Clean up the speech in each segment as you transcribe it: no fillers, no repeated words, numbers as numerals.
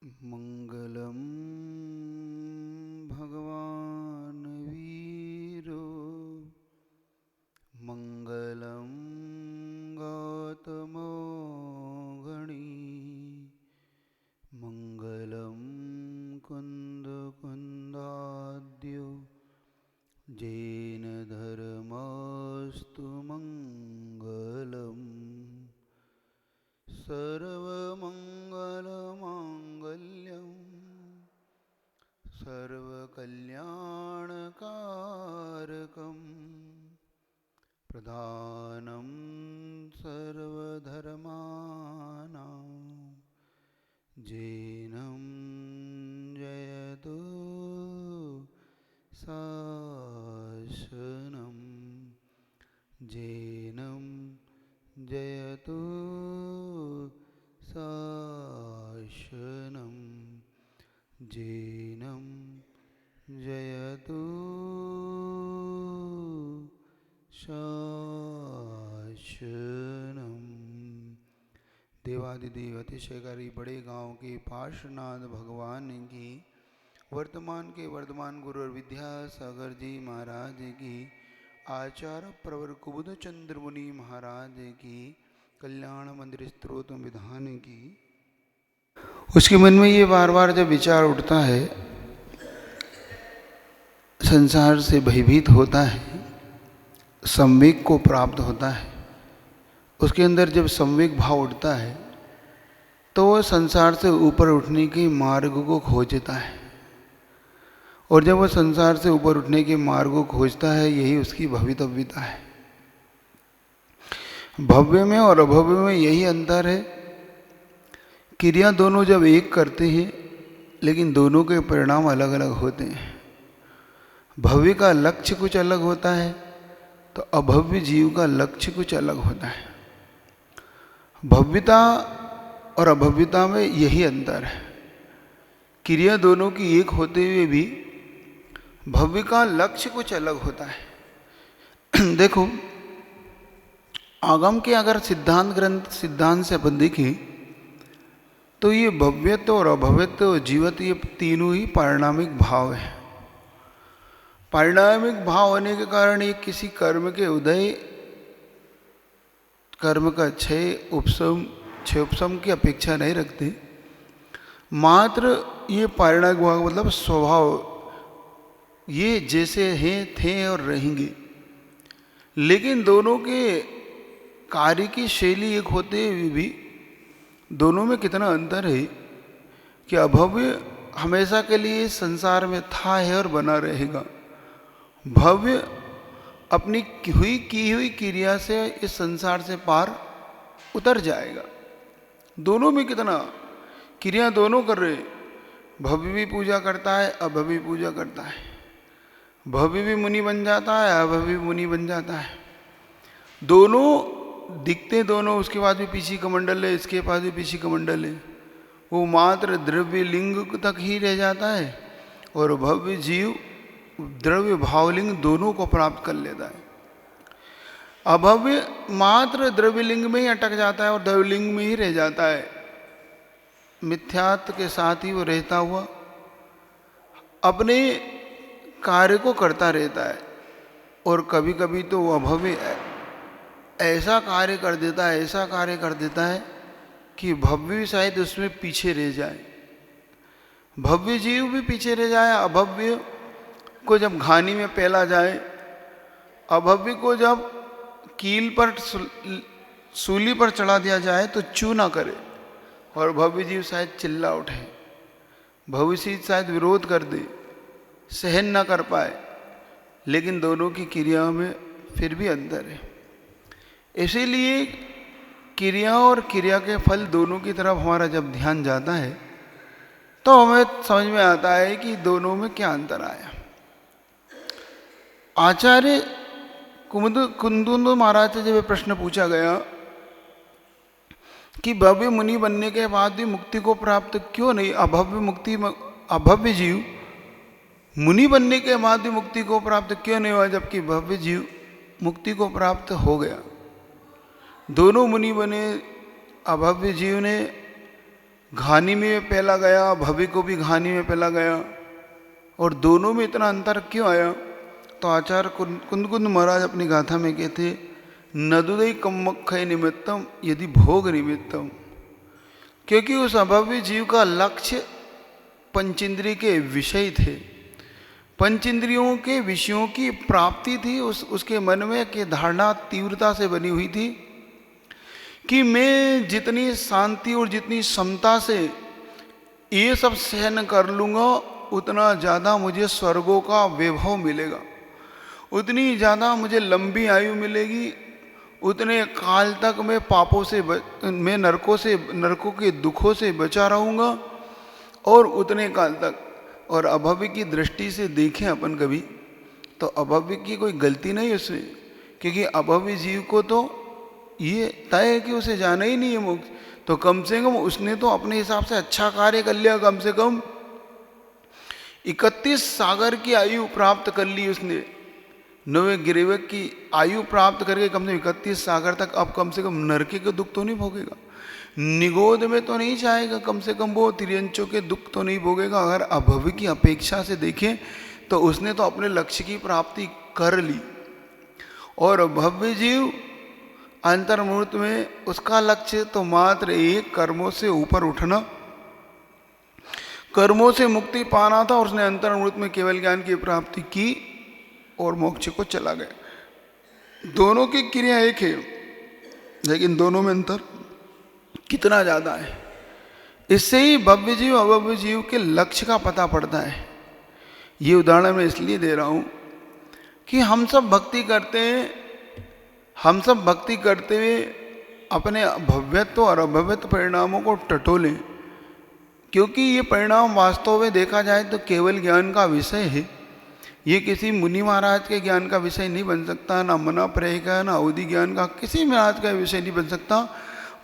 मंगलम भगवान वीरो मंगलम गौतमो गणी मंगलम कुंद कुंदाद्यो जैन धर्मस्तु मंगलम सर्वमंगलमांगल्यं सर्वकल्याणकारकं प्रधानं सर्वधर्माणां जैनं जयतु शासनं जैनं जयतु शासनं जैनं जयतु शासनं। देवादिदेव अतिशयकारी बड़े गांव के पार्श्वनाथ भगवान की, वर्तमान के वर्धमान गुरु और विद्यासागर जी महाराज की, आचार्य प्रवर कुबुध चंद्र मुनि महाराज की, कल्याण मंदिर स्तोत्र विधान की। उसके मन में ये बार बार जब विचार उठता है, संसार से भयभीत होता है, संवेग को प्राप्त होता है, उसके अंदर जब संवेग भाव उठता है तो वह संसार से ऊपर उठने के मार्ग को खोजता है। और जब वह संसार से ऊपर उठने के मार्ग को खोजता है, यही उसकी भवितव्यता है। भव्य में और अभव्य में यही अंतर है। क्रिया दोनों जब एक करते हैं, लेकिन दोनों के परिणाम अलग अलग होते हैं। भव्य का लक्ष्य कुछ अलग होता है तो अभव्य जीव का लक्ष्य कुछ अलग होता है। भव्यता और अभव्यता में यही अंतर है। क्रिया दोनों की एक होते हुए भी भव्य का लक्ष्य कुछ अलग होता है। देखो, आगम के अगर सिद्धांत से अपन देखें तो ये भव्यत्व और अभव्यत्व और जीवत्व, ये तीनों ही पारिणामिक भाव है। पारिणामिक भाव होने के कारण ये किसी कर्म के उदय, कर्म का क्षय उपशम की अपेक्षा नहीं रखते। मात्र ये पारिणामिक भाव मतलब स्वभाव, ये जैसे हैं थे और रहेंगे, लेकिन दोनों के कार्य की शैली एक होते हुए भी दोनों में कितना अंतर है कि अभव्य हमेशा के लिए संसार में था, है और बना रहेगा। भव्य अपनी की हुई क्रिया से इस संसार से पार उतर जाएगा। दोनों में कितना क्रिया दोनों कर रहे। भव्य भी पूजा करता है, अभव्य भी पूजा करता है। भव्य भी मुनि बन जाता है, अभव्य भी मुनि बन जाता है। दोनों दिखते दोनों, उसके बाद भी पीछे कमंडल है, इसके पास भी पीछे कमंडल है। वो मात्र द्रव्य लिंग तक ही रह जाता है और भव्य जीव द्रव्य भावलिंग दोनों को प्राप्त कर लेता है। अभव्य मात्र द्रव्य लिंग में ही अटक जाता है और द्रव्यलिंग में ही रह जाता है। मिथ्यात्व के साथ ही वो रहता हुआ अपने कार्य को करता रहता है। और कभी कभी तो वो अभव्य ऐसा कार्य कर देता है, ऐसा कार्य कर देता है कि भव्य शायद उसमें पीछे रह जाए, भव्य जीव भी पीछे रह जाए। अभव्य को जब घानी में पैला जाए, अभव्य को जब कील पर सूली पर चढ़ा दिया जाए तो चू ना करे, और भव्य जीव शायद चिल्ला उठे, भविष्य शायद विरोध कर दे, सहन ना कर पाए। लेकिन दोनों की क्रियाओं में फिर भी अंतर है। इसीलिए क्रिया और क्रिया के फल दोनों की तरफ हमारा जब ध्यान जाता है तो हमें समझ में आता है कि दोनों में क्या अंतर आया। आचार्य कुंदुंदु महाराज से जब प्रश्न पूछा गया कि भव्य मुनि बनने के बाद भी मुक्ति को प्राप्त क्यों नहीं, अभव्य जीव मुनि बनने के बाद भी मुक्ति को प्राप्त क्यों नहीं हुआ, जबकि भव्य जीव मुक्ति को प्राप्त हो गया। दोनों मुनि बने, अभव्य जीव ने घानी में पहला गया, भवि को भी घानी में पहला गया, और दोनों में इतना अंतर क्यों आया? तो आचार्य कुंद महाराज अपनी गाथा में कहते, नदुदय कम्मक्षय निमित्तम यदि भोग निमित्तम, क्योंकि उस अभव्य जीव का लक्ष्य पंचेंद्रिय के विषय थे, पंचेंद्रियों के विषयों की प्राप्ति थी। उसके मन में कि धारणा तीव्रता से बनी हुई थी कि मैं जितनी शांति और जितनी समता से ये सब सहन कर लूँगा, उतना ज़्यादा मुझे स्वर्गों का वैभव मिलेगा, उतनी ज़्यादा मुझे लंबी आयु मिलेगी, उतने काल तक मैं पापों से मैं नरकों के दुखों से बचा रहूँगा, और उतने काल तक। और अभव्य की दृष्टि से देखें अपन कभी, तो अभव्य की कोई गलती नहीं उसमें, क्योंकि अभव्य जीव को तो ये तय है कि उसे जाना ही नहीं है मोक्ष। तो कम से कम उसने तो अपने हिसाब से अच्छा कार्य कर लिया, कम से कम 31 सागर की आयु प्राप्त कर ली उसने। 9वें गिरिवक की आयु प्राप्त करके कम से कम 31 सागर तक अब कम से कम नरके के दुख तो नहीं भोगेगा, निगोद में तो नहीं जाएगा, कम से कम वो तिर्यंचों के दुख तो नहीं भोगेगा। अगर अभव्य की अपेक्षा से देखें तो उसने तो अपने लक्ष्य की प्राप्ति कर ली। और भव्य जीव अंतर्मूर्त में उसका लक्ष्य तो मात्र एक, कर्मों से ऊपर उठना, कर्मों से मुक्ति पाना था, और उसने अंतर्मूर्त में केवल ज्ञान की प्राप्ति की और मोक्ष को चला गया। दोनों की क्रिया एक है, लेकिन दोनों में अंतर कितना ज़्यादा है। इससे ही भव्य जीव अभव्य जीव के लक्ष्य का पता पड़ता है। ये उदाहरण मैं इसलिए दे रहा हूँ कि हम सब भक्ति करते हैं, हम सब भक्ति करते हुए अपने भव्यत्व और अभव्यत्व परिणामों को टटोलें, क्योंकि ये परिणाम वास्तव में देखा जाए तो केवल ज्ञान का विषय है। ये किसी मुनि महाराज के ज्ञान का विषय नहीं बन सकता, ना मना प्रेय का, ना अवधि ज्ञान का, किसी महाराज का विषय नहीं बन सकता।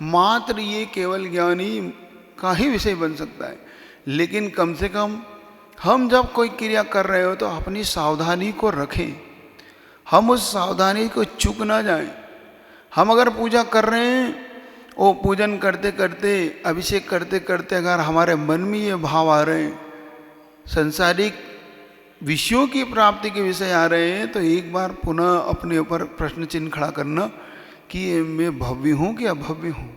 मात्र ये केवल ज्ञान ही का ही विषय बन सकता है। लेकिन कम से कम हम जब कोई क्रिया कर रहे हो तो अपनी सावधानी को रखें, हम उस सावधानी को चूक ना जाएं। हम अगर पूजा कर रहे हैं, वो पूजन करते करते, अभिषेक करते करते अगर हमारे मन में ये भाव आ रहे हैं, संसारिक विषयों की प्राप्ति के विषय आ रहे हैं, तो एक बार पुनः अपने ऊपर प्रश्न चिन्ह खड़ा करना कि मैं भव्य हूँ कि अभव्य हूँ।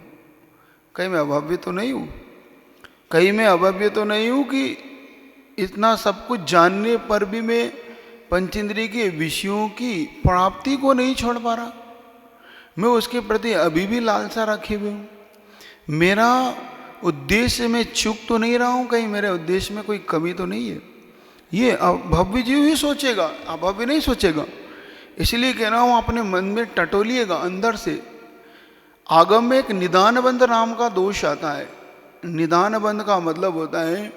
कहीं मैं अभव्य तो नहीं हूँ, कहीं मैं अभव्य तो नहीं हूँ कि इतना सब कुछ जानने पर भी मैं पंचेंद्रिय के विषयों की प्राप्ति को नहीं छोड़ पा रहा। मैं उसके प्रति अभी भी लालसा रखे हुए हूँ। मेरा उद्देश्य में चूक तो नहीं रहा हूँ, कहीं मेरे उद्देश्य में कोई कमी तो नहीं है। ये भव्य जीव ही सोचेगा, अभव्य नहीं सोचेगा। इसलिए कह रहा हूँ अपने मन में टटोलिएगा अंदर से। आगम में एक निदानबंध नाम का दोष आता है। निदानबंध का मतलब होता है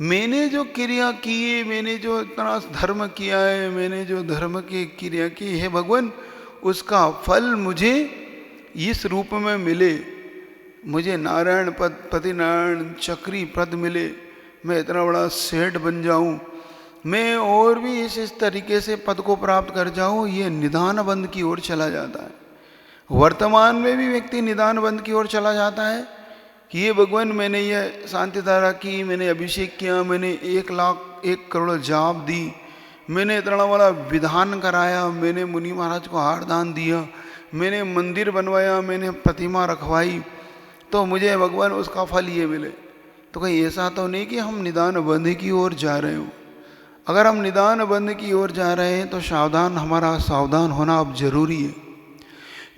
मैंने जो क्रिया की है, मैंने जो इतना धर्म किया है, मैंने जो धर्म की क्रिया की है भगवान, उसका फल मुझे इस रूप में मिले, मुझे नारायण पद, पति नारायण चक्री पद मिले, मैं इतना बड़ा सेठ बन जाऊं, मैं और भी इस तरीके से पद को प्राप्त कर जाऊं। ये निदान बंध की ओर चला जाता है। वर्तमान में भी व्यक्ति निदान बंध की ओर चला जाता है कि ये भगवान मैंने ये शांति धारा की, मैंने अभिषेक किया, मैंने 1,01 करोड़ जाप दी, मैंने इतना बड़ा विधान कराया, मैंने मुनि महाराज को हार दान दिया, मैंने मंदिर बनवाया, मैंने प्रतिमा रखवाई, तो मुझे भगवान उसका फल ये मिले। तो कहीं ऐसा तो नहीं कि हम निदान बंध की ओर जा रहे हो। अगर हम निदान बंध की ओर जा रहे हैं तो हमारा सावधान होना अब जरूरी है,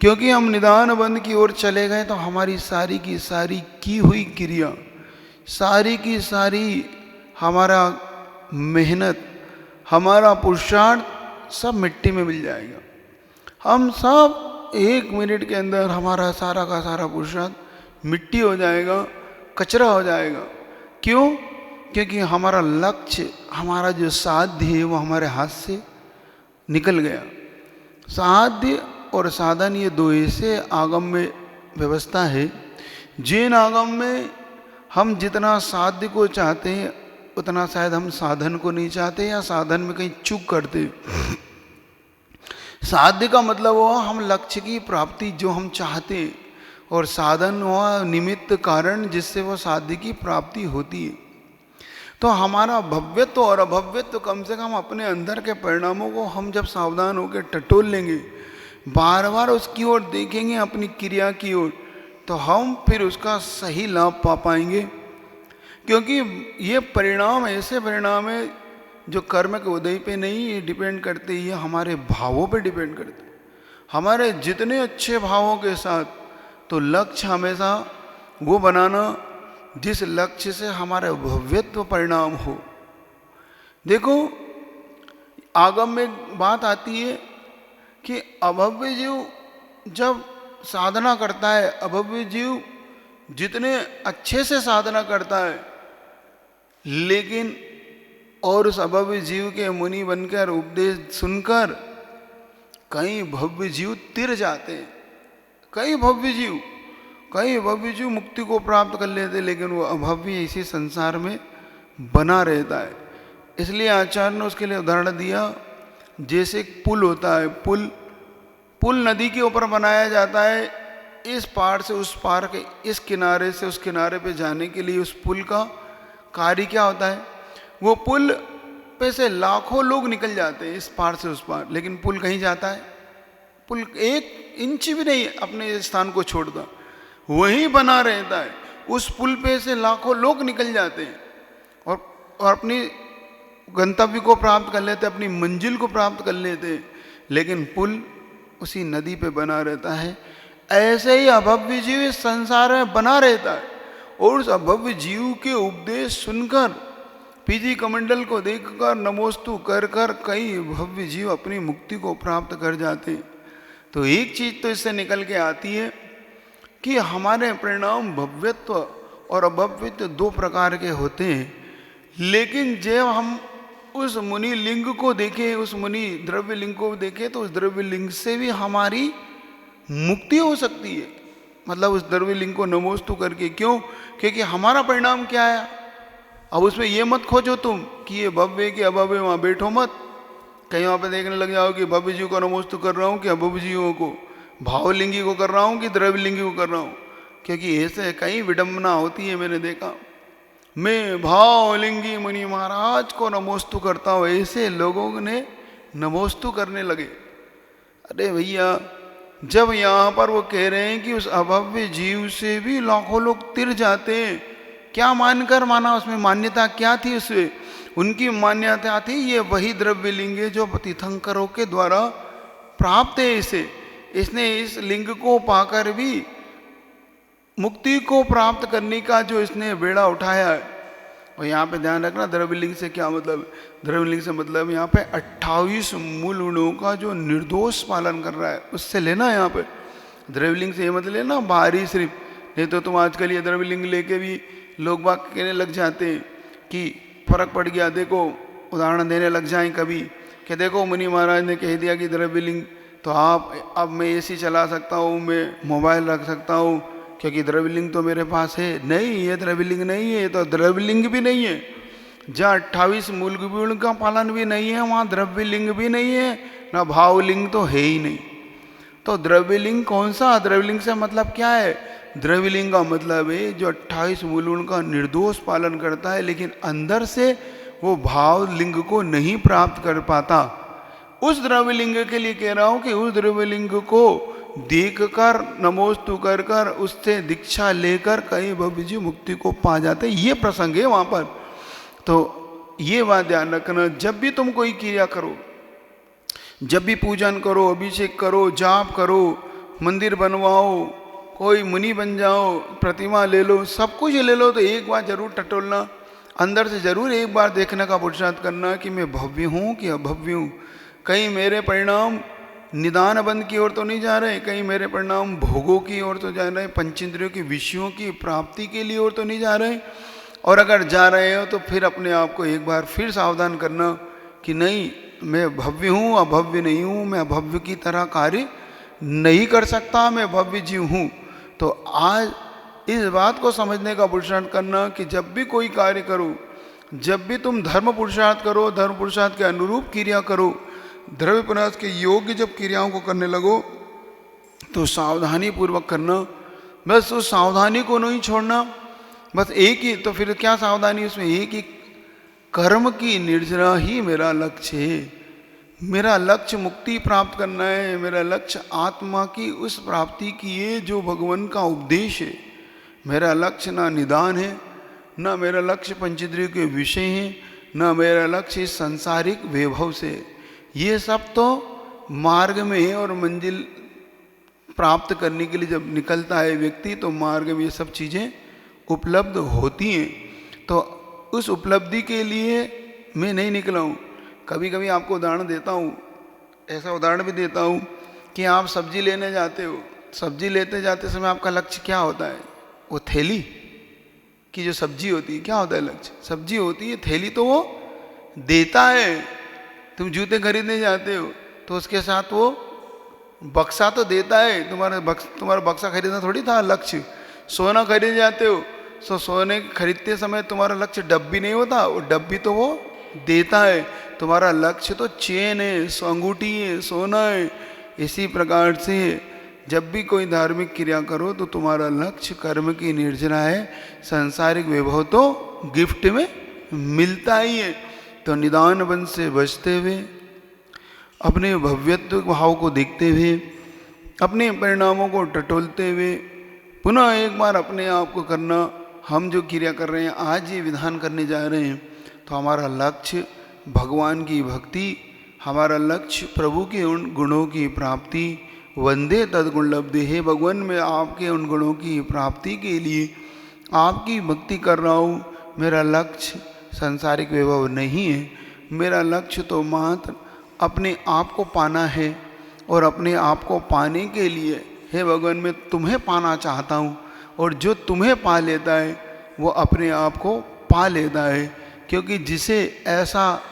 क्योंकि हम निदान बंध की ओर चले गए तो हमारी सारी की सारी की हुई क्रिया, सारी की सारी हमारा मेहनत, हमारा पुरुषार्थ सब मिट्टी में मिल जाएगा। हम सब 1 मिनट के अंदर हमारा सारा का सारा पुरुषार्थ मिट्टी हो जाएगा, कचरा हो जाएगा। क्यों? क्योंकि हमारा लक्ष्य, हमारा जो साध्य है वो हमारे हाथ से निकल गया। साध्य और साधन ये दो ऐसे आगम में व्यवस्था है, जिन आगम में हम जितना साध्य को चाहते हैं उतना शायद हम साधन को नहीं चाहते, या साधन में कहीं चूक करते। साध्य का मतलब हुआ हम लक्ष्य की प्राप्ति जो हम चाहते हैं और साधन हुआ निमित्त कारण जिससे वो साध्य की प्राप्ति होती है। तो हमारा भव्यत्व और अभव्यत्व कम से कम अपने अंदर के परिणामों को हम जब सावधान होकर टटोल लेंगे, बार बार उसकी ओर देखेंगे, अपनी क्रिया की ओर, तो हम फिर उसका सही लाभ पा पाएंगे। क्योंकि ये परिणाम ऐसे परिणाम है जो कर्म के उदय पे नहीं डिपेंड करते, ये हमारे भावों पे डिपेंड करते। हमारे जितने अच्छे भावों के साथ, तो लक्ष्य हमेशा वो बनाना जिस लक्ष्य से हमारा भव्यत्व परिणाम हो। देखो आगम में एक बात आती है कि अभव्य जीव जब साधना करता है, अभव्य जीव जितने अच्छे से साधना करता है, लेकिन और उस अभव्य जीव के मुनि बनकर उपदेश सुनकर कई भव्य जीव तिर जाते हैं। कई भव्य जीव मुक्ति को प्राप्त कर लेते, लेकिन वो अभव्य इसी संसार में बना रहता है। इसलिए आचार्य ने उसके लिए उदाहरण दिया, जैसे एक पुल होता है, पुल नदी के ऊपर बनाया जाता है। इस पार से उस पार के, इस किनारे से उस किनारे पे जाने के लिए उस पुल का कार्य क्या होता है, वो पुल पे से लाखों लोग निकल जाते हैं इस पार से उस पार, लेकिन पुल कहीं जाता है? पुल एक इंच भी नहीं अपने स्थान को छोड़ता, वहीं बना रहता है। उस पुल पे से लाखों लोग निकल जाते हैं और अपनी गंतव्य को प्राप्त कर लेते, अपनी मंजिल को प्राप्त कर लेते, लेकिन पुल उसी नदी पे बना रहता है। ऐसे ही अभव्य जीव इस संसार में बना रहता है, और उस अभव्य जीव के उपदेश सुनकर, पीजी कमंडल को देखकर, नमोस्तु कर कर कई भव्य जीव अपनी मुक्ति को प्राप्त कर जाते हैं। तो एक चीज तो इससे निकल के आती है कि हमारे परिणाम भव्यत्व और अभव्यत्व दो प्रकार के होते हैं, लेकिन जब हम उस मुनि लिंग को देखें, उस मुनि द्रव्य लिंग को देखें, तो उस द्रव्य लिंग से भी हमारी मुक्ति हो सकती है। मतलब उस द्रव्य लिंग को नमोस्तु करके। क्यों? क्योंकि हमारा परिणाम क्या है। अब उसमें ये मत खोजो तुम कि ये भव्य कि अभव्य, वहाँ बैठो मत, कहीं वहाँ पे देखने लग जाओ कि भव्य जीव को नमोस्तु कर रहा हूँ कि अभव्य जीवों को, भावलिंगी को कर रहा हूँ कि द्रव्य लिंगी को कर रहा हूँ। क्योंकि ऐसे कई विडंबना होती है, मैंने देखा। मैं भावलिंगी मुनि महाराज को नमोस्तु करता हूँ, ऐसे लोगों ने नमोस्तु करने लगे। अरे भैया, जब यहाँ पर वो कह रहे हैं कि उस अभव्य जीव से भी लाखों लोग तिर जाते हैं, क्या मानकर माना? उसमें मान्यता क्या थी? उसमें उनकी मान्यता थी ये वही द्रव्य लिंग है जो तीर्थंकरों के द्वारा प्राप्त है। इसने इस लिंग को पाकर भी मुक्ति को प्राप्त करने का जो इसने बेड़ा उठाया है। और यहाँ पे ध्यान रखना, द्रव्यलिंग से क्या मतलब? द्रव्यलिंग से मतलब यहाँ पे 28 मूल गुणों का जो निर्दोष पालन कर रहा है, उससे लेना। यहाँ पे द्रव्यलिंग से ये मतलब लेना बाहरी सिर्फ, नहीं तो तुम आजकल ये द्रव्यलिंग लेके भी लोग बाग कहने लग जाते हैं कि फर्क पड़ गया। देखो उदाहरण देने लग जाएं कभी कि देखो मुनि महाराज ने कह दिया कि द्रव्यलिंग, तो आप अब मैं एसी चला सकता हूँ, मैं मोबाइल रख सकता हूँ क्योंकि द्रव्यलिंग तो मेरे पास है। नहीं, ये द्रव्यलिंग नहीं है, तो द्रव्यलिंग भी नहीं है। जहाँ 28 मूल गुण का पालन भी नहीं है, वहाँ द्रव्यलिंग भी नहीं है, ना भावलिंग तो है ही नहीं। तो द्रव्यलिंग कौन सा? द्रव्यलिंग से मतलब क्या है? द्रव्यलिंग का मतलब है जो 28 मूल गुण का निर्दोष पालन करता है, लेकिन अंदर से वो भाव लिंग को नहीं प्राप्त कर पाता। उस द्रव्यलिंग के लिए कह रहा हूँ कि उस द्रव्यलिंग को देख कर नमोस्तु कर कर उससे दीक्षा लेकर कई भव्य जी मुक्ति को पा जाते। ये प्रसंग है वहाँ पर। तो ये बात ध्यान रखना, जब भी तुम कोई क्रिया करो, जब भी पूजन करो, अभिषेक करो, जाप करो, मंदिर बनवाओ, कोई मुनि बन जाओ, प्रतिमा ले लो, सब कुछ ले लो, तो एक बार जरूर टटोलना, अंदर से जरूर एक बार देखने का पुरुषार्थ करना कि मैं भव्य हूँ कि अभव्य हूँ। कहीं मेरे परिणाम निदान बंद की ओर तो नहीं जा रहे, कहीं मेरे परिणाम भोगों की ओर तो जा रहे, पंचेंद्रियों की विषयों की प्राप्ति के लिए ओर तो नहीं जा रहे। और अगर जा रहे हो तो फिर अपने आप को एक बार फिर सावधान करना कि नहीं, मैं भव्य हूँ, अभव्य नहीं हूँ, मैं अभव्य की तरह कार्य नहीं कर सकता, मैं भव्य जीव हूँ। तो आज इस बात को समझने का पुरुषार्थ करना कि जब भी कोई कार्य करो, जब भी तुम धर्म पुरुषार्थ करो, धर्म पुरुषार्थ के अनुरूप क्रिया करो, द्रव्य पुरुषार्थ के योग्य जब क्रियाओं को करने लगो, तो सावधानी पूर्वक करना। बस उस सावधानी को नहीं छोड़ना, बस एक ही, तो फिर क्या सावधानी उसमें, एक ही कर्म की निर्जरा ही मेरा लक्ष्य है। मेरा लक्ष्य मुक्ति प्राप्त करना है, मेरा लक्ष्य आत्मा की उस प्राप्ति की है जो भगवान का उपदेश है। मेरा लक्ष्य ना निदान है, ना मेरा लक्ष्य पंचेंद्रियों के विषय है, ना मेरा लक्ष्य सांसारिक वैभव से। ये सब तो मार्ग में है, और मंजिल प्राप्त करने के लिए जब निकलता है व्यक्ति तो मार्ग में ये सब चीज़ें उपलब्ध होती हैं। तो उस उपलब्धि के लिए मैं नहीं निकला हूँ। कभी कभी आपको उदाहरण देता हूँ, ऐसा उदाहरण भी देता हूँ कि आप सब्जी लेने जाते हो, सब्जी लेते जाते समय आपका लक्ष्य क्या होता है? वो थैली की जो सब्जी होती है, क्या होता है लक्ष्य? सब्जी होती है, थैली तो वो देता है। तुम जूते खरीदने जाते हो तो उसके साथ वो बक्सा तो देता है, तुम्हारा बक्सा खरीदना थोड़ी था लक्ष्य। सोना खरीदने जाते हो तो सोने खरीदते समय तुम्हारा लक्ष्य डब्बी नहीं होता, वो डब्बी तो वो देता है। तुम्हारा लक्ष्य तो चेन है, अंगूठी है, सोना है। इसी प्रकार से जब भी कोई धार्मिक क्रिया करो तो तुम्हारा लक्ष्य कर्म की निर्जरा है, सांसारिक वैभव तो गिफ्ट में मिलता ही है। तो निदान बन से बचते हुए, अपने भव्यत्व भाव को देखते हुए, अपने परिणामों को टटोलते हुए, पुनः एक बार अपने आप को करना, हम जो क्रिया कर रहे हैं, आज ये विधान करने जा रहे हैं, तो हमारा लक्ष्य भगवान की भक्ति, हमारा लक्ष्य प्रभु के उन गुणों की प्राप्ति, वंदे तद्गुण लब्धे है। भगवान में आपके उन गुणों की प्राप्ति के लिए आपकी भक्ति कर रहा हूँ। मेरा लक्ष्य सांसारिक वैभव नहीं है, मेरा लक्ष्य तो मात्र अपने आप को पाना है। और अपने आप को पाने के लिए हे भगवान मैं तुम्हें पाना चाहता हूँ, और जो तुम्हें पा लेता है वो अपने आप को पा लेता है। क्योंकि जिसे ऐसा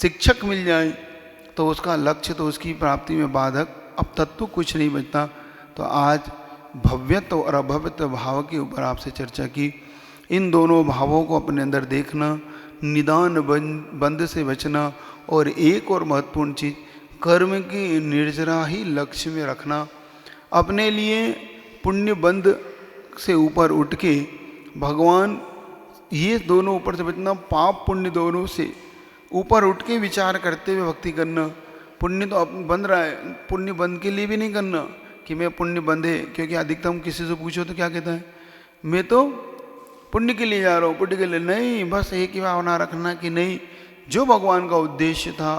शिक्षक मिल जाए तो उसका लक्ष्य तो उसकी प्राप्ति में बाधक अब तत्व कुछ नहीं बचता। तो आज भव्यत्व और अभव्यत्व भाव के ऊपर आपसे चर्चा की। इन दोनों भावों को अपने अंदर देखना, निदान बंद से बचना, और एक और महत्वपूर्ण चीज़ कर्म की निर्जरा ही लक्ष्य में रखना। अपने लिए पुण्य बंध से ऊपर उठ के भगवान, ये दोनों ऊपर से बचना, पाप पुण्य दोनों से ऊपर उठ के विचार करते हुए भक्ति करना। पुण्य तो बंध रहा है, पुण्य बंध के लिए भी नहीं करना कि मैं पुण्य बंधे, क्योंकि अधिकतम किसी से पूछो तो क्या कहता है, मैं तो पुण्य के लिए जा रहा हूँ, पुण्य के लिए नहीं। बस एक ही भावना रखना कि नहीं, जो भगवान का उद्देश्य था,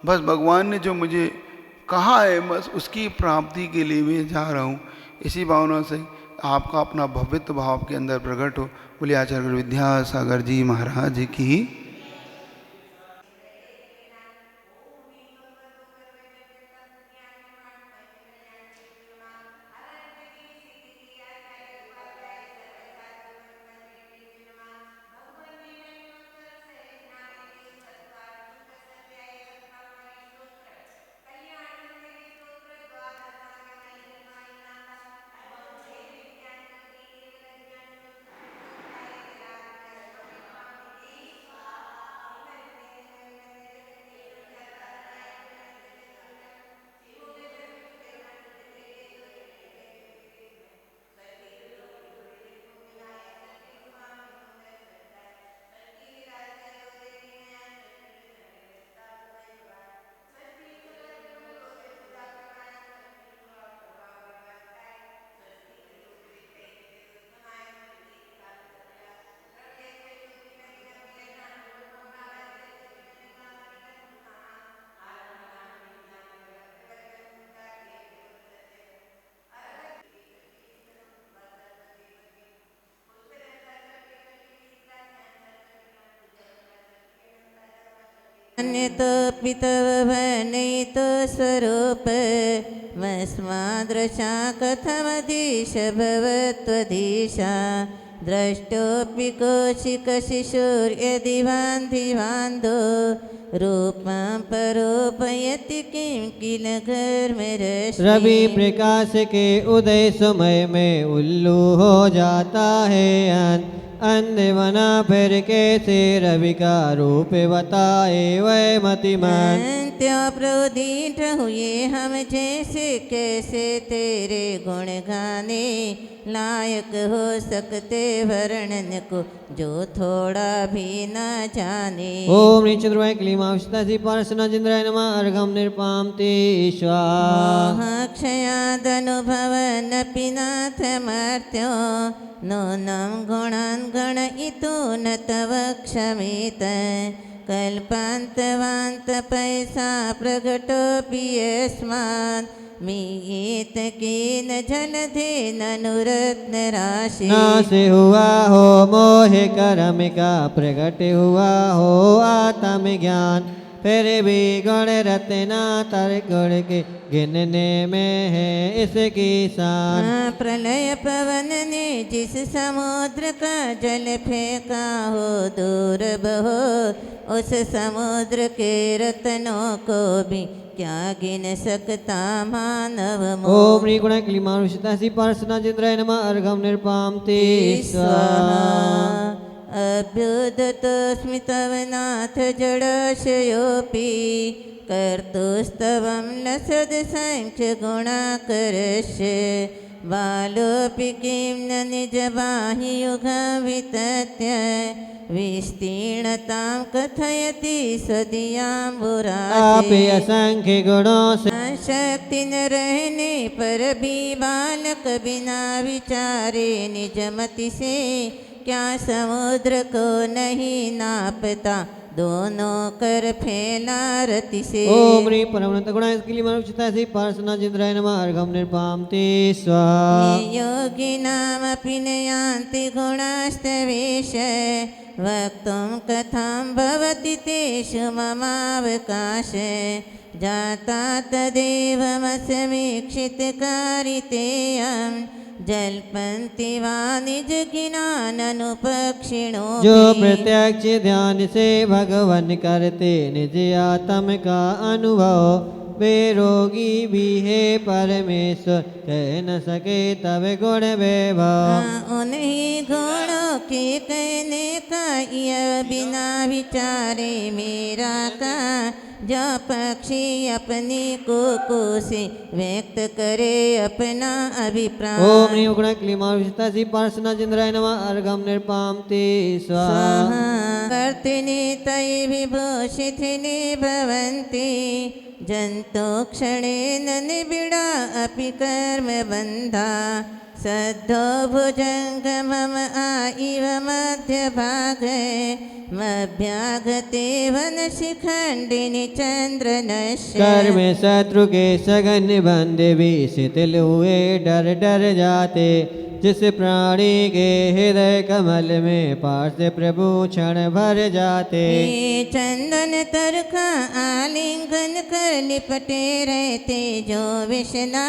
बस भगवान ने जो मुझे कहा है, बस उसकी प्राप्ति के लिए मैं जा रहा हूँ। इसी भावना से आपका अपना भव्यत्व भाव के अंदर प्रकट हो। बोलिए आचार्य विद्यासागर जी महाराज की। पितवभनयित स्वरूप वस्मादृशा कथमधीश भवत्वधीशा द्रष्टोऽपि कौशिकशिशुर्यदि वान्धिवान्धो रूपं परोपयति किं किल घर्मरश्मि। रवि प्रकाश के उदय समय में उल्लू हो जाता है अन्य बना फिर कैसे रवि का रूप बताए वह मतिमान। नित्य प्रोदीठ हुए हम जैसे, कैसे तेरे गुण गाने लायक हो सकते वर्णन को जो थोड़ा भी न जाने। ओम निचंद्रवाय क्लीमावश्यतासी पार्श्वनाजिंद्राय नमः अर्घम निर्पाम ते स्वाहा। मोहक्षयादनुभवनपि नाथ मर्त्यो नूनं गुणान् गणयितु न तव क्षमेत। कल्पान्तवान्तपैसा प्रगटोऽपि यस्मात् मीयेत केन जलधेन नुरत्नराशि। नासे हुआ हो मोहे कर्म का प्रकट हुआ हो आत्म ज्ञान, फिर भी गुण रत्ना तर गुण के गिनने में है इसकी शान। प्रलय पवन ने जिस समुद्र का जल फेंका हो दूर बहो, उस समुद्र के रत्नों को भी क्या गिन सकता मानव मोह। ओम गुण क्लीमानुषितासी पार्श्वनाजिंद्राय नमः अर्घम निर्पाम ते स्वाहा। अभ्युदतोऽस्मि तव नाथ जडाशयोऽपि कर्तुस्तवं लसदसंख्य गुणाकरस्य। बालोऽपि किं न निजबाह्युगवितत्य विस्तीर्णतां कथयति सदियाम्बुराशि। आपे असंख्य गुणों से शक्ति न रहने पर भी बालक बिना विचारे निजमति से क्या समुद्र को नहीं नापता दोनों कर फैला रति से। ओम ह्रीं परमनंत गुणाय क्लीमानुषितासी पार्श्वनाजिंद्राय नमः अर्घम निर्पाम ते स्वाहा। योगी नाम अपि न यान्ति गुणास्तवेश, वक्तुं कथां भवति तेषु ममावकाश। जाता तदेवमसमीक्षितकारितेयं जल्पन्ति वा निजज्ञाननुपक्षिणो। जो प्रत्यक्ष ध्यान से भगवान करते निज आत्म का अनुभव, वे रोगी भी है परमेश्वर कह न सके तब गुण वैभव। उन्हीं गुणों के कहने का यह बिना विचारे मेरा का, जो पक्षी अपनी को से व्यक्त करे अपना अभिप्राय। ओम ह्रीं गुण क्लीमानुषितासी पार्श्वनाजिंद्राय नमः अर्घम निर्पाम ते स्वाहा। कर्तिनि तै विभूषितिनि भवन्ति जन्तु क्षणेन निबिडा अपि कर्मबन्धा। सद्धो भुजङ्गमम इव मध्यभागे मभ्यागते वनशिखण्डिनि चन्द्रनश्य। कर्म शत्रु के सघन बंद भी शिथिल हुए डर डर जाते, जिस प्राणी के हृदय कमल में पास प्रभु क्षण भर जाते। चंदन तरका आलिंगन कर लिपटे रहते जो विषना,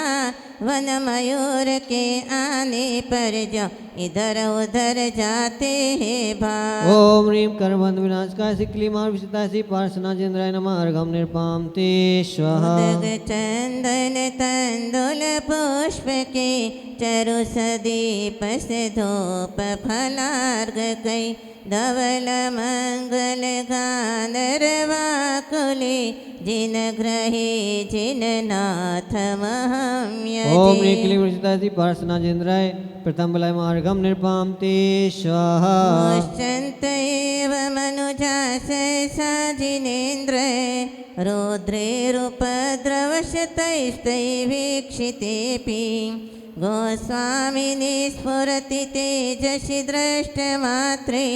वन मयूर के आने पर जो इधर उधर जाते हैं भाव। ओम ह्रीं कर्मबंध विनाशकाय क्लीमानुषितासी पार्श्वनाजिंद्राय नमः अर्घम निर्पाम ते स्वाहा। चंदन तंदुल पुष्प के चरु सदीप से धूप फलार्घ कई धवल मंगल गान रवाकुले जिन ग्रहे जिन नाथ महम यजे। ओम ह्रीं क्लीमानुषितासी पार्श्वनाजिंद्राय प्रथम बलाय मार्गम निर्पाम ते स्वाहा। मुश्चन्त एव मनुजा सहसा जिनेन्द्र रौद्रेरुपद्रवशतैस्तैवीक्षितेऽपि। गोस्वामिनि स्फुरति तेजसि दृष्टमात्रे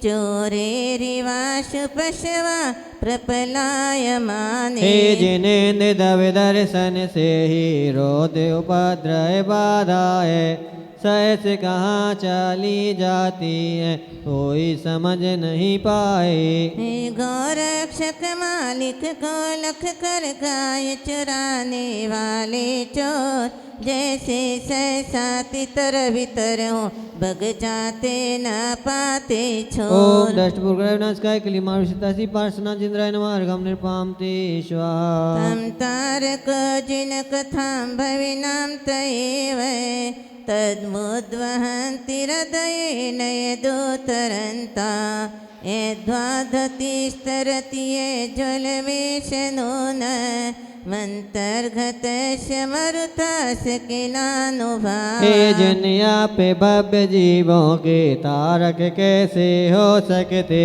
चोरेरिवाशु पशवा प्रपलायमाने। हे जिनेन्द्र दवे दर्शन से ही रोध उपद्रव बाधा है, सहस कहाँ चली जाती है कोई समझ नहीं पाए। गौरक्षक मालिक को लख कर गाय चुराने वाले चोर, जैसे सहसा तितर बितर हो बग जाते न पाते छोर। ओम दष्टपूर्वक विनाशकाय क्लीमानुषितासी पार्श्वनाजिंद्राय नमः अर्घम निर्पाम ते स्वाहा। तम तारक जिन कथां भविनां तयेव तद्मुद्वहन्ति हृदयेन यदुतरन्ता यद्वाधतिस्तरति ये ज्वलवेशनो न मंतर्गतस्य मरुतस्य किलानुभावा। हे जिन्या पे भव्य जीवों के तारक कैसे हो सकते,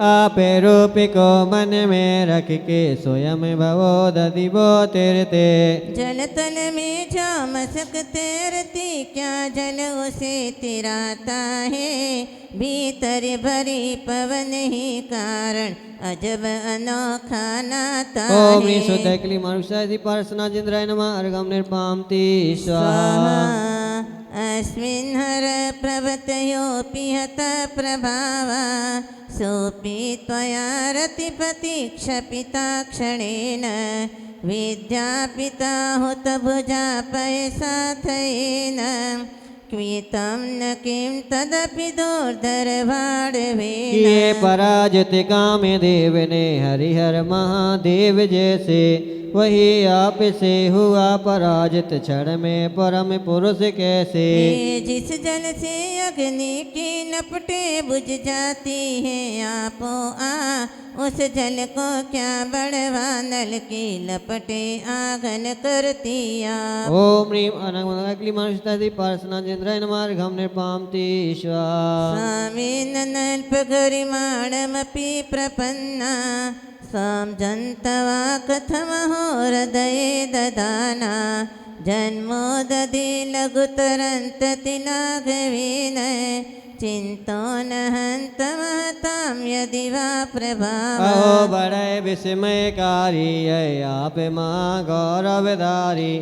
आपे रूप को मन में रख के स्वयं भवो दधिबो तिरते। जल तल में जा मसक तैरती क्या जल उसे तिराता है, भीतर भरी पवन ही कारण अजब अनोखा नाता है। ओम ह्रीं सुतैकली मरुषादि पार्सना जिन्द्राय नमः अर्घं निर्पाम्ति स्वाहा। अस्मिन् हर प्रभृतयोऽपि हतः प्रभावा सोऽपि त्वया रतिपति क्षपिता क्षणेन विद्यापिता हुतभुजा पयसाथयेन क्वीतं न किं तदपि दुर्धरभाडवेन। किए पराजित कामे देव ने हरिहर महादेव जैसे, वही आप से हुआ पराजित क्षण में परम पुरुष कैसे। जिस जल से अग्नि की लपटें बुझ जाती है आपो आ, उस जल को क्या बढ़वा नल की लपटें आगन करती आप। ओम ह्रीं अनंगमंगली मनुष्यति पार्सना जिन्द्राय नमः अर्घं निर्पाम्ति स्वाहा। स्वामिन् नल्पगरिमाणमपि प्रपन्ना स्वां जन्तवा कथमहो हृदये ददाना जन्मोदधि लघुतरन्ततिलाघवेन चिंतो न हंत महतां यदि वा प्रभावा। अहो बड़े विस्मयकारी है आप महागौरवधारी,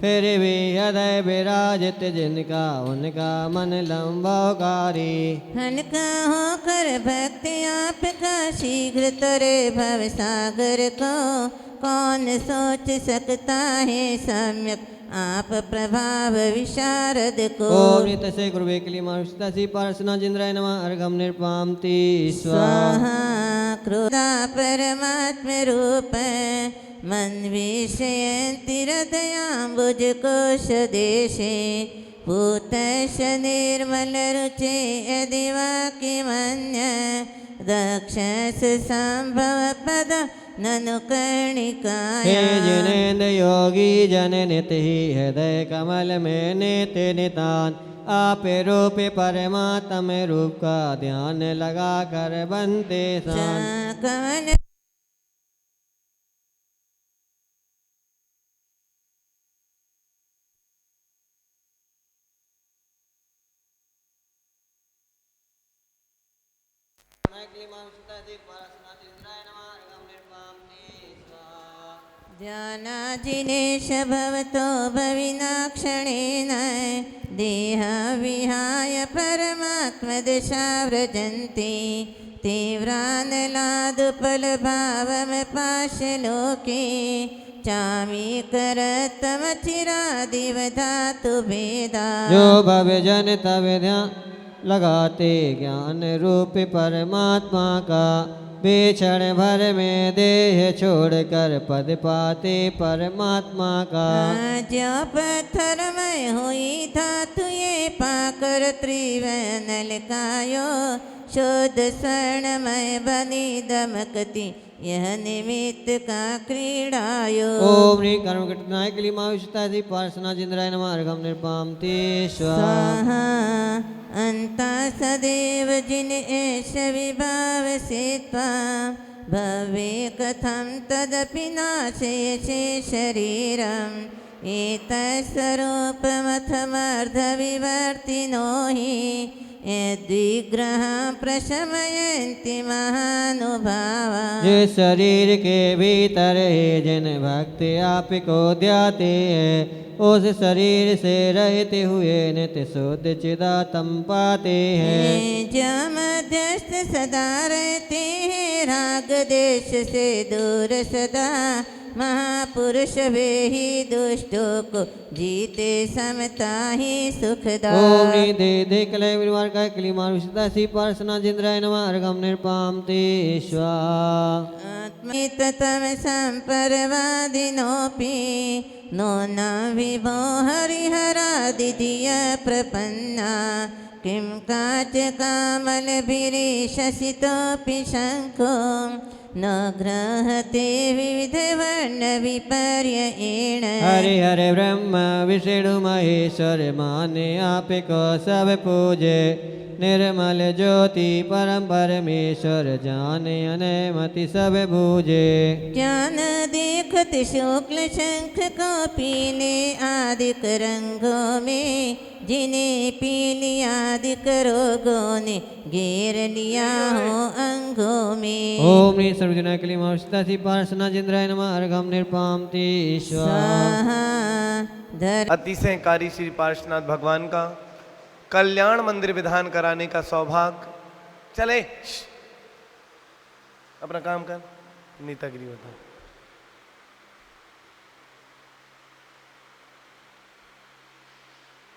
फिर भी हृदय विराजित जिनका उनका मन लंबोकारी। हल्का होकर भक्ति आपका शीघ्र तरे भव सागर को, कौन सोच सकता है सम्यक आप प्रभाव विशारद को। ओम नितसे गुरुवे कली मनुष्यति पार्सना जिन्द्राय नमः अर्घं निर्पाम्ति स्वाहा। क्रोधा परमात्म रूप मन विषयन्ति हृदयाम्बुज कोश देशे, पूतश निर्मल रुचे यदि वा किमन्य दक्षस संभव पद ननु कर्णिकाया। हे जिनेन्द्र योगी जन नित ही हृदय कमल में नित नितान, आप रूप परमात्म रूप का ध्यान लगा कर बनते सान। कमल ध्यानाजिनेश भवतो भविना क्षणेन देह विहाय परमात्मदशा व्रजन्ति, तीव्रानलादुपलभावमपाशलोके चामीकरतमचिरादिवधातु भेदा। जो भव्य जन तव ध्यान लगाते ज्ञान रूप परमात्मा का, बेक्षण भर में देह छोड़कर पद पाते परमात्मा का। जो पत्थर में हुई धातु ये पाकर त्रिवनल कायो, शोध स्वर्णमय बनी दमकती यह निमित्त का क्रीड़ायो। ओम ह्रीं कर्मकटनाय कली माविष्टादि पार्सना जिन्द्राय नमः अर्घं निर्पाम्ति स्वाहा। अन्ता सदैव जिन एष विभाव से त्वा, भवे कथं तदपि नाशयसे शरीरम्, एतत्स्वरूपमथमर्धविवर्तिनो हि यद्विग्रहं प्रशमयन्ति महानुभावा। जिस शरीर के भीतर है जिन भक्ति आपको ध्याते हैं, उस शरीर से रहते हुए नित्य शुद्ध चिदात्म पाते हैं। जो मध्यस्थ सदा रहते हैं राग देश से दूर सदा, महापुरुष वे ही दुष्टों को जीते समता ही सुखदा। ओम निधे दे कलय विवार का क्लीमार विशुद्धा सी पार्सना जिंद्राय नमः अर्घम निर्पाम ते स्वा। आत्मिततम संपरवादिनोऽपि नो न विभो हरिहरादिधिय प्रपन्ना किं काच कामलभिरीशसितोऽपि शङ्को न गृहते विविधवर्णविपर्ययेण। हरे हरे ब्रह्म विष्णु महेश्वर माने आपे को सब पूजे निर्मल ज्योति परम परमेश्वर जाने अनमति सब बूझे। ज्ञान देखत शुक्ल शंख को पीले आदिक रंगों में जिन्हें पीली आदिक रोगों ने घेर लिया हो अंगों में। ओम नी सर्वजना कलिमा सी पार्सना जिंद्राय नमः अर्घम निर्पाम ते स्वाहा। अतिशयकारी श्री पार्श्वनाथ भगवान का कल्याण मंदिर विधान कराने का सौभाग्य। चले अपना काम कर, नीतागिरी बता।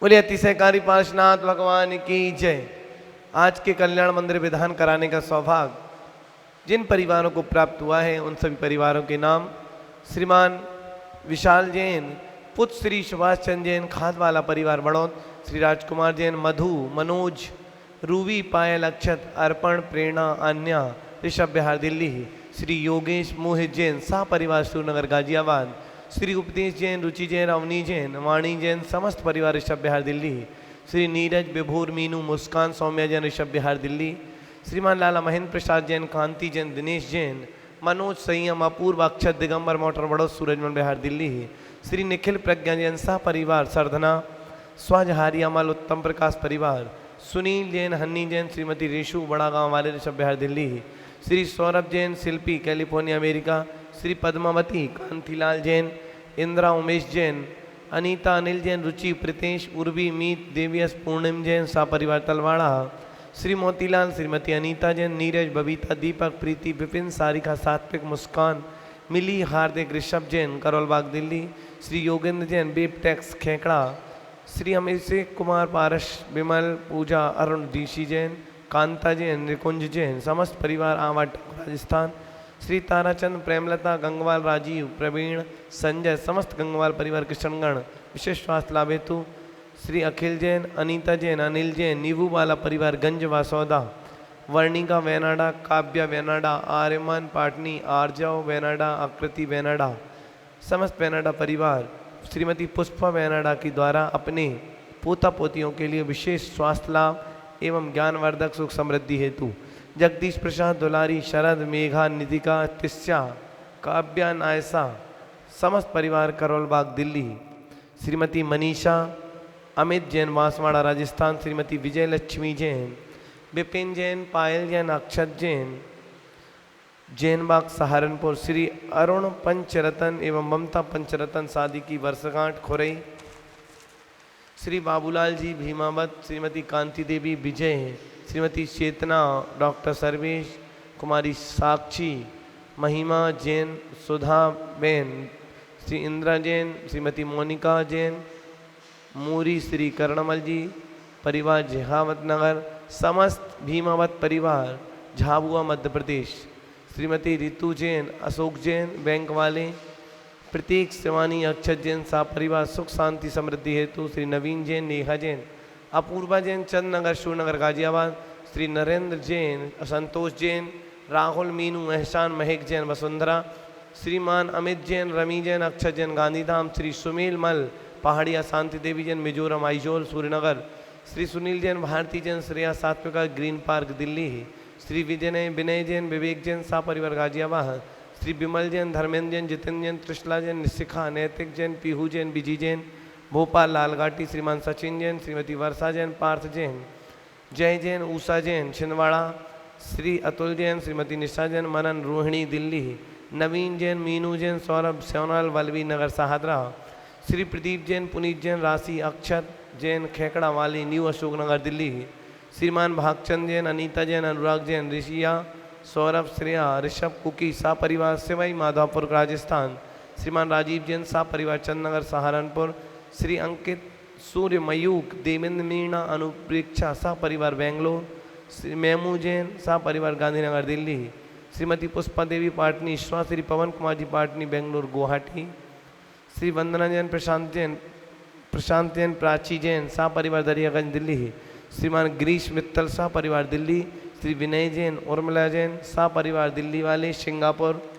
बोले अतिशयकारी पार्श्वनाथ भगवान की जय। आज के कल्याण मंदिर विधान कराने का सौभाग्य जिन परिवारों को प्राप्त हुआ है उन सभी परिवारों के नाम श्रीमान विशाल जैन, पुत्र श्री सुभाष चंद्र जैन, खादवाला परिवार बड़ौद, श्री राजकुमार जैन, मधु, मनोज, रूबी, पायल, अक्षत, अर्पण, प्रेरणा, अन्या, ऋषभ बिहार दिल्ली, श्री योगेश मोहित जैन, शाह परिवार सूरनगर गाजियाबाद, श्री उपदेश जैन, रुचि जैन, अवनी जैन, वाणी जैन, समस्त परिवार ऋषभ बिहार दिल्ली, श्री नीरज, विभोर, मीनू, मुस्कान, सौम्या जैन, ऋषभ बिहार दिल्ली, श्रीमान लाला महेंद्र प्रसाद जैन, कांति जैन, दिनेश जैन, मनोज, संयम, अपूर्व, अक्षत, दिगंबर मोटर बड़ौद, सूरजमल बिहार दिल्ली, श्री निखिल प्रज्ञा जैन, शाह परिवार सरधना, स्वाजहारी अमल, उत्तम प्रकाश परिवार, सुनील जैन, हन्नी जैन, श्रीमती रेशु, बड़ा गांव वाले ऋषभ बिहार दिल्ली, श्री सौरभ जैन, शिल्पी, कैलिफोर्निया अमेरिका, श्री पद्मावती, कांतिलाल जैन, इंदिरा, उमेश जैन, अनीता, अनिल जैन, रुचि, प्रीतेश, उर्वी, मीत, देवीएस, पूर्णिम जैन, शाह परिवार तलवाड़ा, श्री मोतीलाल, श्रीमती अनीता जैन, नीरज, बबीता, दीपक, प्रीति, विपिन, सारिका, सात्विक, मुस्कान, मिली, हार्दिक, ऋषभ जैन, करोलबाग दिल्ली, श्री योगेंद्र जैन, बेब टैक्स खेकड़ा, श्री अभिषेक कुमार, पारस, विमल, पूजा, अरुण, डीसी जैन, कांता जैन, निकुंज जैन, समस्त परिवार आवाट राजस्थान, श्री ताराचंद, प्रेमलता, गंगवाल, राजीव, प्रवीण, संजय, समस्त गंगवाल परिवार किशनगढ़ विशेष स्वास्थ्य लाभ हेतु, श्री अखिल जैन, अनीता जैन, अनिल जैन, नीबू वाला परिवार गंज वासौदा, वर्णिका वेनाडा, काव्या वेनाडा, आर्यमान पाटनी, आर्जव वेनाडा, आकृति वेनाडा, समस्त वेनाडा परिवार, श्रीमती पुष्पा वेनाडा की द्वारा अपने पोता पोतियों के लिए विशेष स्वास्थ्य लाभ एवं ज्ञानवर्धक सुख समृद्धि हेतु जगदीश प्रसाद, दुलारी, शरद, मेघा, निधिका, तिस्या, काव्या, नायसा, समस्त परिवार करोलबाग दिल्ली, श्रीमती मनीषा, अमित जैन, बांसवाड़ा राजस्थान, श्रीमती विजय लक्ष्मी जैन, विपिन जैन, पायल जैन, अक्षत जैन, जैनबाग सहारनपुर, श्री अरुण पंचरतन एवं ममता पंचरतन शादी की वर्षगांठ खुरई, श्री बाबूलाल जी भीमावत, श्रीमती कांति देवी विजय, श्रीमती चेतना, डॉक्टर सर्वेश, कुमारी साक्षी, महिमा जैन, सुधा बेन, श्री इंदिरा जैन, श्रीमती मोनिका जैन, मूरी, श्री कर्णमल जी परिवार जहावत नगर, समस्त भीमावत परिवार झाबुआ मध्य प्रदेश, श्रीमती रितु जैन, अशोक जैन, बैंक वाले, प्रतीक, शिवानी, अक्षत जैन, सा परिवार सुख शांति समृद्धि हेतु, श्री नवीन जैन, नेहा जैन, अपूर्वा जैन, चंदनगर शिवनगर गाजियाबाद, श्री नरेंद्र जैन, संतोष जैन, राहुल, मीनू, एहसान, महक जैन, वसुंधरा, श्रीमान अमित जैन, रमी जैन, अक्षत जैन, गांधीधाम, श्री सुमील मल, पहाड़िया, शांति देवी जैन, मिजोरम, आइजोल, सूर्यनगर, श्री सुनील जैन, भारती जैन, श्रेया सात्विका, ग्रीन पार्क दिल्ली, श्री विनय जैन, विवेक जैन, सा परिवार गाजियाबाद, श्री विमल जैन, धर्मेंद्र जैन, जितेंद्र जैन, त्रिशला जैन, निशिखा, नैतिक जैन, पीहू जैन, बिजी जैन, भोपाल लालघाटी, श्रीमान सचिन जैन, श्रीमती वर्षा जैन, पार्थ जैन, जय जैन, ऊषा जैन, छिंदवाड़ा, श्री अतुल जैन, श्रीमती निशा जैन, मनन, रोहिणी दिल्ली, नवीन जैन, मीनू जैन, सौरभ, सोनल, वल्लभी नगर सहादरा, श्री प्रदीप जैन, पुनीत जैन, राशि, अक्षत जैन, खेकड़ा वाली, न्यू अशोकनगर दिल्ली, श्रीमान भागचंद जैन, अनीता जैन, अनुराग जैन, ऋषिया, सौरभ, श्रेया, ऋषभ, कुकी, सा परिवार सिवई माधवपुर राजस्थान, श्रीमान राजीव जैन सा परिवार चंदनगर सहारनपुर, श्री अंकित सूर्य मयूख देवेंद्र मीणा अनुप्रेक्षा सा परिवार बेंगलोर, श्री मेमू जैन सा परिवार गांधीनगर दिल्ली, श्रीमती पुष्पा देवी पाटनी ईश्वर, श्री पवन कुमार जी पाटनी बेंगलोर गुवाहाटी, श्री वंदना जैन प्रशांत जैन प्राची जैन सा परिवार दरियागंज दिल्ली, श्रीमान गिरीश मित्तल सा परिवार दिल्ली, श्री विनय जैन उर्मिला जैन सा परिवार दिल्ली वाले सिंगापुर,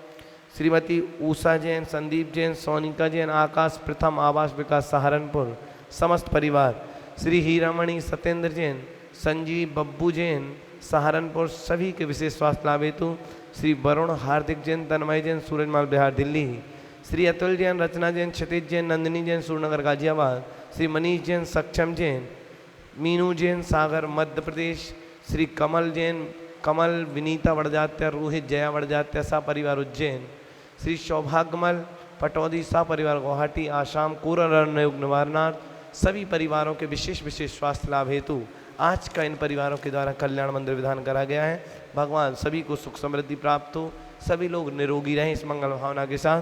श्रीमती उषा जैन संदीप जैन सोनिका जैन आकाश प्रथम आवास विकास सहारनपुर समस्त परिवार, श्री हीरामणि सत्येंद्र जैन संजीव बब्बू जैन सहारनपुर सभी के विशेष स्वास्थ्य लाभ हेतु, श्री वरुण हार्दिक जैन तन्मय जैन सूरजमाल बिहार दिल्ली, श्री अतुल जैन रचना जैन क्षितिज जैन नंदिनी जैन सूरनगर गाजियाबाद, श्री मनीष जैन सक्षम जैन मीनू जैन सागर मध्य प्रदेश, श्री कमल जैन कमल विनीता वड़जात्या रोहित जया वड़जात्या सा परिवार उज्जैन, श्री सौभाग्यमल पटौदी सा परिवार गुवाहाटी आसाम कोरोना योग निवारणार्थ सभी परिवारों के विशेष विशेष स्वास्थ्य लाभ हेतु आज का इन परिवारों के द्वारा कल्याण मंदिर विधान करा गया है। भगवान सभी को सुख समृद्धि प्राप्त हो, सभी लोग निरोगी रहें इस मंगल भावना के साथ।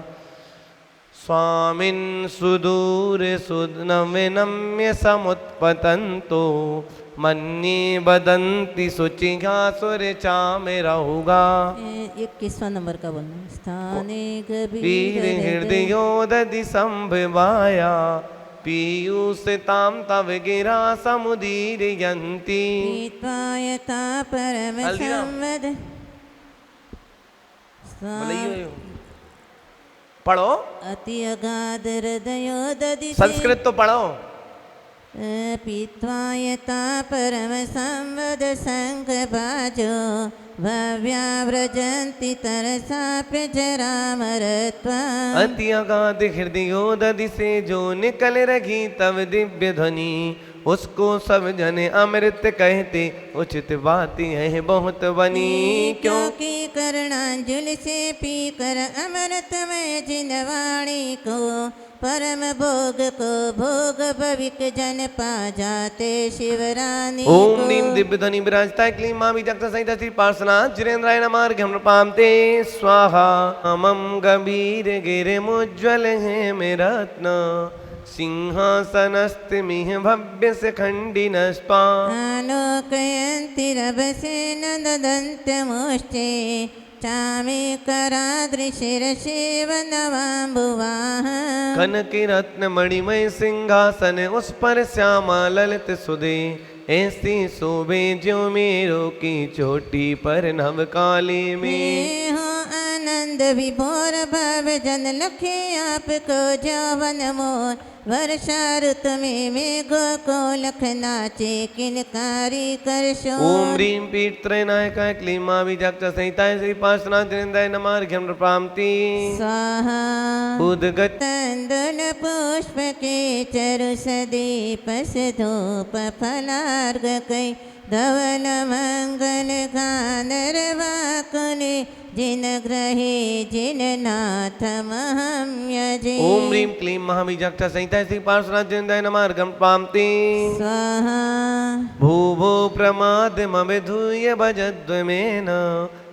स्वामिन् सुदूर सुनम्य नम्य समुत्पतंतो मन्ये बदंती सुचिघासुर चामे रहूगा। 21वां नंबर का बोलना। स्थाने वीर हृदयोदधि संभवाया पीयूषतां तव गिरा समुदीरयन्ति। पीत्वायता परम संवद पढ़ो, अति अगाध हृदयोदधि संस्कृत तो पढ़ो। पीत्वायता परम संवद संग बाजो भव्याव्रजन्ति तरसाप्य जरामरत्वा। अति अगाध हृदयोदधि से जो निकल रही तब दिव्य ध्वनि, उसको सब जन अमृत कहते उचित बात है बहुत बनी। क्योंकि करणांजुलि से पीकर अमृतमय जिनवाणी को परम भोग को भोग भविक जन पा जाते शिवरानी। ओम नीम दिव्य ध्वनि विराजता क्लीं मां विजक्ता सहिता श्री पार्श्वनाथ जिनेन्द्राय नमार्घ्यं नृपामते स्वाहा। मम गंभीर गिरिमुज्ज्वल है मेरा रत्न, सिंहासनस्तिमिह भव्य से खंडिनस्पा। आलोकयन्ति रभसेन ददन्तमुष्टे चामे करादृशिरशिव नवाम्बुवाः। कनक रत्न मणिमय सिंहासन उस पर श्यामा ललित सुधे, ऐसी शोभे ज्यों मेरो की चोटी पर नभ काली में। हो आनंद विभोर भव जन लखे आपको जवन मोर, वर्षा ऋतु में मेघो को लख नाचे किनकारी कर शोर। ओम ह्रीं पीठ त्रयनायकाय क्लीं मां विजक्ता सहिताय श्री पार्श्वनाथ जिनेन्द्राय नमार्घ्यं नृपामति स्वाहा। उद्गत तंदुल पुष्प के चरु सदीप धूप फलार्घ कई धवल मंगल गानर वाकुले जिन ग्रहे जिन नाथ महं यजे। ओम ह्रीं क्लीं महाविजक्ता सहिताय श्री पार्श्वनाथ जिनेन्द्राय नमार्घ्यं नृपामति स्वाहा। भूभो प्रमादमविधूय भजध्वमेन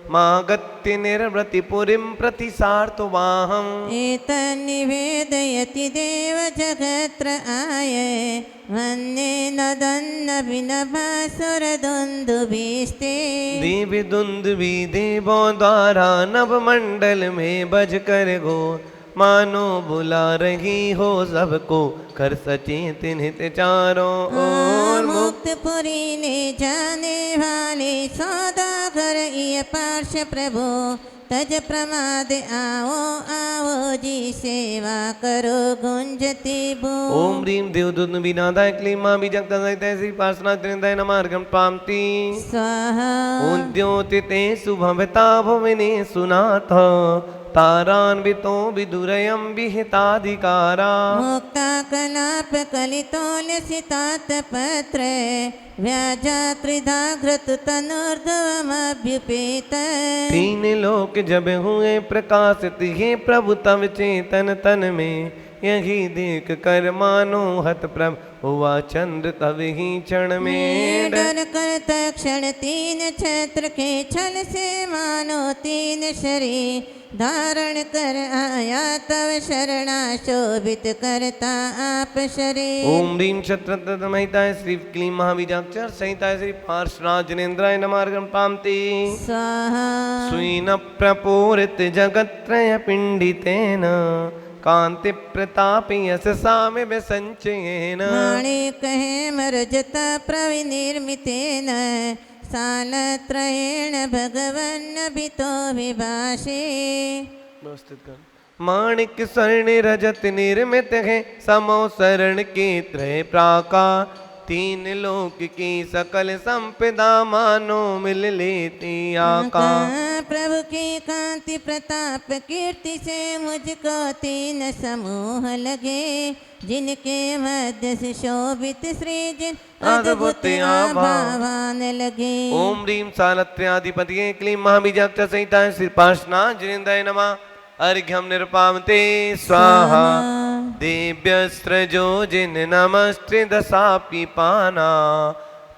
मागत्य निर्वृति पुरीं प्रतिसार्तुवाहम्। एतन्निवेदयति देव जगत्र आय, वन्ये नदन्न विनभासुरदुन्दुभिस्ते। देवी दुन्दुभि देवों द्वारा नभ मंडल में बज कर गो, मानो बुला रही हो सबको कर सचेतन हित चारों ओर। मुक्तपुरी ले जाने वाले सौदागर ये पार्श प्रभु, तज प्रमाद आओ आओ जी सेवा करो गुंजती बो। ओम ह्रीं देवदूत विनादाय क्लीं मां विजक्ता सहिताय श्री पार्श्वनाथ जिनेन्द्राय नमार्घ्यं नृपामति स्वाहा। उद्योतिते शुभवता भुवने सुनाथ, तारान्वितो विदुरयं विहिताधिकारा। मुक्ता कलाप कलितोल सितात पत्र, व्याजा त्रिधाघृत तनुर्ध्वमभ्युपेत। तीन लोक जब हुए प्रकाशित हे प्रभु तव चेतन तन में, यही देख कर मानो हत प्रभ हुआ चंद्र तब ही क्षण में डर कर तक्षण तीन छत्र के छल से मानो तीन शरीर धारण कर आया तव शरणा शोभित करता आप शरीर। ओम ह्रीं क्षत्रतमहिताय श्री क्लीं महाबीजाक्षर संहिताय श्री पार्श्वनाथ जनेन्द्राय नमः पामते स्वाहा स्वीन प्रपूरित जगत्त्रय पिंडितेन कांति प्रताप यश साम्य संचयेन माणिक हेमरजत प्रविनिर्मितेन सालत्रयेण भगवन्नभितो विभाषे। व्यवस्थित कर। माणिक स्वर्ण रजत निर्मित है समो शरण के त्रय प्राका तीन लोक की सकल संपदा मानो मिल लेती आका। प्रभु की कांति प्रताप कीर्ति से मुझको तीन समूह लगे जिनके मध्य से शोभित सृजन अद्भुत आभावान लगे। ओम ह्रीं सालत्र्याधिपतये क्लीं महाबीजाक्षर संहिताय श्री पार्श्वनाथ जनेन्द्राय नमः अर्घ्यम निरुपामते स्वाहा देव्यस्त्रजो जिन नमस्त्रि दशापि पाना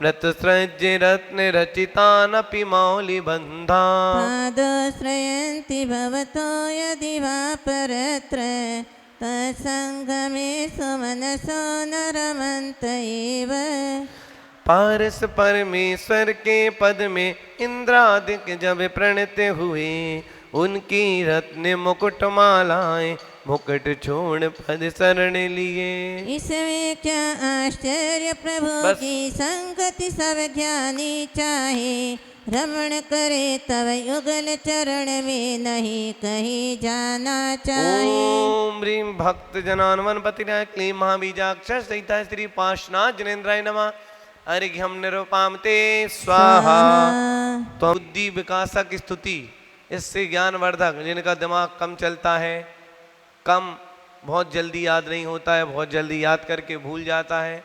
मृतसृज रत्न रचितानपि मौलि बंधा पादोश्रयन्ति भवतो यदि वा परत्र तत्संगमे सुमनसो न रमन्त एव। पारस परमेश्वर के पद में इंद्रादिक जब प्रणत हुए उनकी रत्न मुकुट मालाएं मुकुट छोड़ पद शरण लिए। इसमें क्या आश्चर्य प्रभु की संगति सब ज्ञानी चाहे रमण करे तव युगल चरण में नहीं कहीं जाना चाहे। ओम ह्रीं भक्त जनान्वनपतिनाय क्लीं महाबीजाक्षर संहिता श्री पार्श्वनाथ जनेन्द्राय नमः अर्घ्यम निरुपामते स्वाहा। तो बुद्धि विकासक स्तुति इससे ज्ञानवर्धक जिनका दिमाग कम चलता है कम बहुत जल्दी याद नहीं होता है बहुत जल्दी याद करके भूल जाता है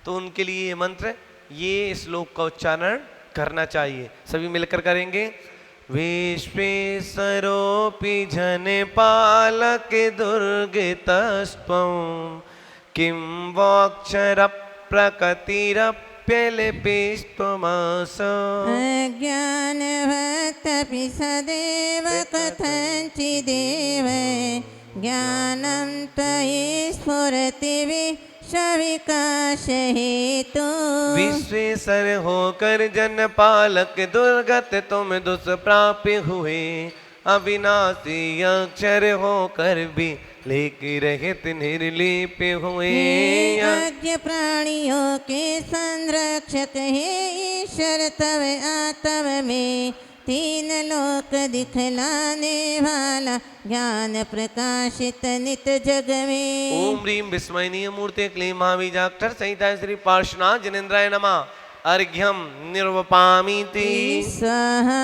तो उनके लिए ये मंत्र ये श्लोक का उच्चारण करना चाहिए। सभी मिलकर करेंगे। विश्वेश्वरोऽपि जनपालक दुर्गतस्त्वं किं वोऽक्षर प्रकृतिरप्यलिपिस्त्वमस। अज्ञानवत्तपि सदैव कथञ्चिदेव ज्ञानं त्वयि स्फुरति विश्वविकास हेतु। विश्वेश्वर होकर जन पालक दुर्गत तुम दुष्प्राप्य हुए अविनाशी अक्षर होकर भी लेके रहित निर्लिप हुए। यज्ञ प्राणियों के संरक्षक है ईश्वर तव आत्म में तीन लोक दिखलाने वाला ज्ञान प्रकाशित नित जग में। ओम ह्रीं विस्मयनीय मूर्ते क्लीं महाबीजाक्षर संहिता श्री पार्श्वनाथ जनेन्द्राय नमः अर्घ्यम निर्वपामीति स्वाहा।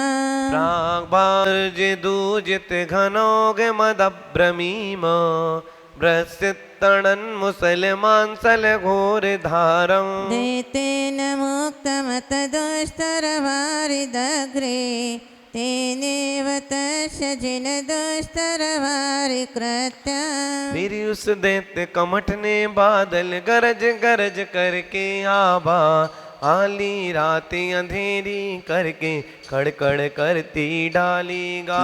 प्राग्भार्जिदूजित घनोग मदभ्रमीम भ्रसितणन् मुसलमांसल घोर धारम। तेन मुक्तमत दुष्टरवारिदग्रे तेनेव तस्य जिन दुष्टरवारि कृत्यम्। फिर उस दैत्य कमठ ने बादल गरज गरज करके आभा आली रातें अंधेरी करके कड़कड़ करती डालेगा।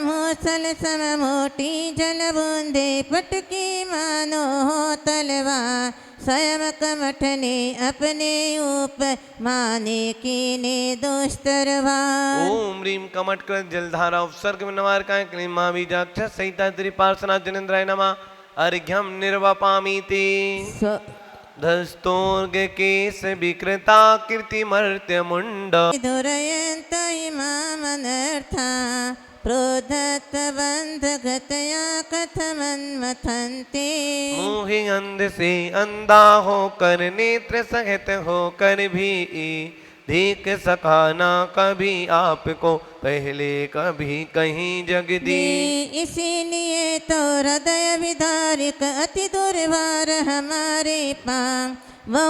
मूसल सम मोटी जल बूंदे पटकी मानो हो तलवार स्वयं कमठ ने अपने ऊपर माने कीने दुष्टरवार। ओम ह्रीं कमठ कर जलधारा उपसर्ग में नवार का क्लीं महाबीजाक्षर संहिता श्री पार्श्वनाथ जनेन्द्राय नमः अर्घ्यम निर्वपामीति। धस्तोर्ग केश विकृता कीर्तिमर्त्य मुंड दुरयन्त इमामनर्था प्रोधत बंधगतया कथमन्मथन्ते। मोहि अंध से अंधा होकर नेत्र सहित होकर भी देख सका ना कभी आपको पहले कभी कहीं जगदी। इसीलिए तो हृदय विदारक अति दुर्वार हमारे पाम वो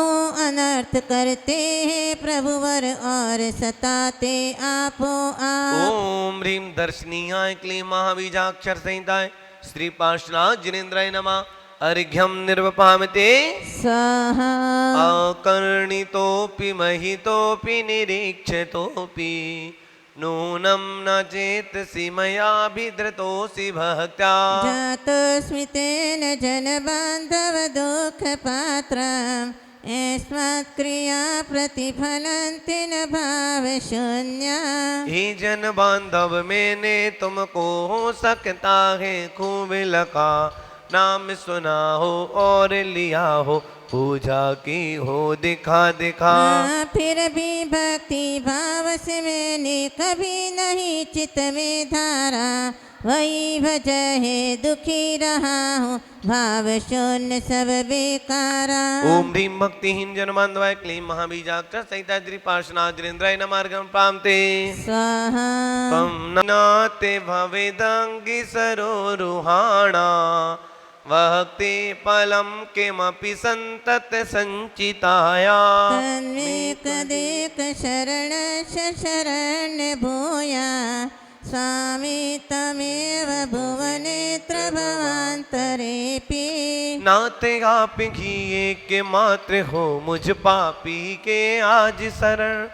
अनर्थ करते हैं प्रभुवर और सताते आपो आप। ओम ह्रीं दर्शनीयाय क्लीं महाबीजाक्षर संहिताय श्री पार्श्वनाथ जनेन्द्राय नमः अर्घ्यम निर्वपामते स्वाहा अकर्णितोऽपि महितोऽपि निरीक्षितोऽपि नूनं न चेतसि मयाभिधृतोऽसि भक्त्या जातोऽस्मि तेन जनबान्धव दुःखपात्रम् यस्मात्क्रिया प्रतिफलन्ति न भावशून्या। हे जन बांधव मैंने तुमको हो सकता है खूब लगा नाम सुना हो और लिया हो पूजा की हो दिखा दिखा। फिर भी भक्ति भाव से मैंने कभी नहीं चित्त में धारा वही वजह है दुखी रहा हूँ भाव शून्य सब बेकारा। ओम ह्रीं भक्तिहीन जनबांधवाय क्लीं महाबीजाक्षर सहिता श्री पार्श्वनाथ मार्गम प्राप्ते स्वाहा तम नाते भवेदंगी सरोरुहाणा वक्ते पलम किमपि संतत संचिताया तन्मेक देक शरण शरण भूया स्वामी तमेव भुवनेत्र भवान्तरेऽपि। नाते आप ही एक मात्र हो मुझ पापी के आज शरण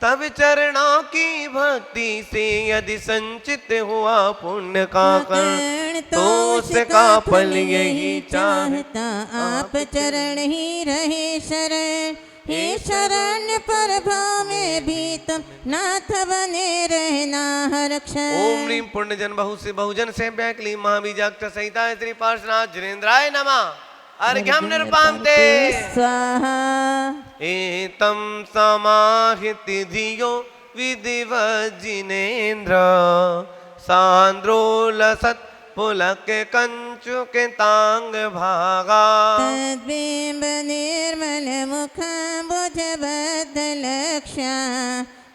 तब चरणों की भक्ति से यदि संचित हुआ पुण्य का कर्ण तो उसका फल यही चाहता आप चरण ही रहे शरण हे शरण पर भाव में भी तुम नाथ बने रहना हर क्षण। ओम ह्रीं पुण्यजन बहुजन से क्लीं महाबीजाक्षर सहिता श्री पार्श्वनाथ जिनेन्द्राय नमः। अर्घ्यम निर्पामते स्वाहा एतं समाहिति धियो विधिवत् जिनेन्द्र सांद्रोलसत् पुलक कंचुक तांग भागा तद्बिंब निर्मल मुखाम्बुज बद्ध लक्ष्या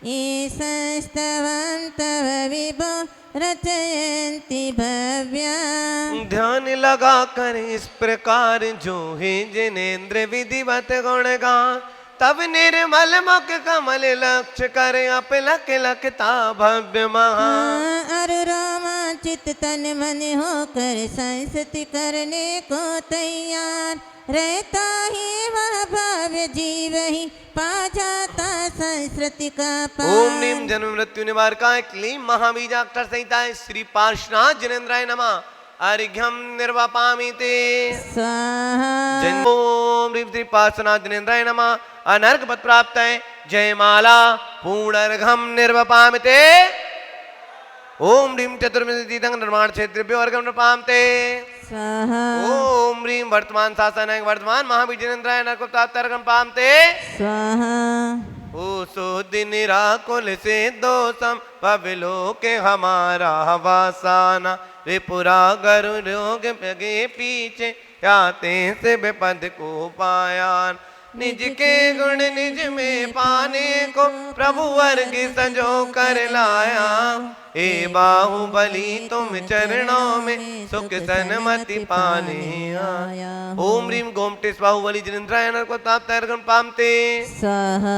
ईशस्तवं तव विभो रचयन्ति भव्या। ध्यान लगा कर इस प्रकार जो है जिनेन्द्र विधिवत गुणगान तब निर्मल मुख कमल लक्ष्य कर अपलक लखता भव्य महा। अरु रोमांचित तन मन होकर संस्ति करने को तैयार रहता ही वह भव्य जीव ही पा जाता संस्कृति का पार। ओम नीम जन्म मृत्यु निवारकाय क्लीं महाबीजाक्षर सहिताय श्री पार्श्वनाथ जिनेन्द्राय नमः। अर्घ्यम निर्वापामिते स्वाहा जय ओम ह्रीं श्री पार्श्वनाथ जिनेन्द्राय नमः। अनर्घ पद प्राप्त है जयमाला पूर्णर्घम निर्वपामिते। ओम ह्रीं चतुर्विंशति निर्माण क्षेत्रेभ्यो अर्घम निर्पामते स्वाहा ओम ह्रीं वर्तमान शासन वर्तमान महावीर जिनेन्द्राय नर्घ पद प्राप्त अर्घम पामते स्वाहा। ओ सो दिन निराकुल से दोषम पविलो के हमारा हवासाना त्रिपुरा गरु रोग के पीछे आते से विपद को पायान निज के गुण निज में पाने को प्रभु वर्ग संजो कर लाया। हे बाहुबली तुम चरणों में सुख सन्मति पाने आया। ओम ह्रीं गोमटेश बाहुबली जिनेन्द्राय नर्घ पद प्राप्त अर्घम पामते स्वाहा।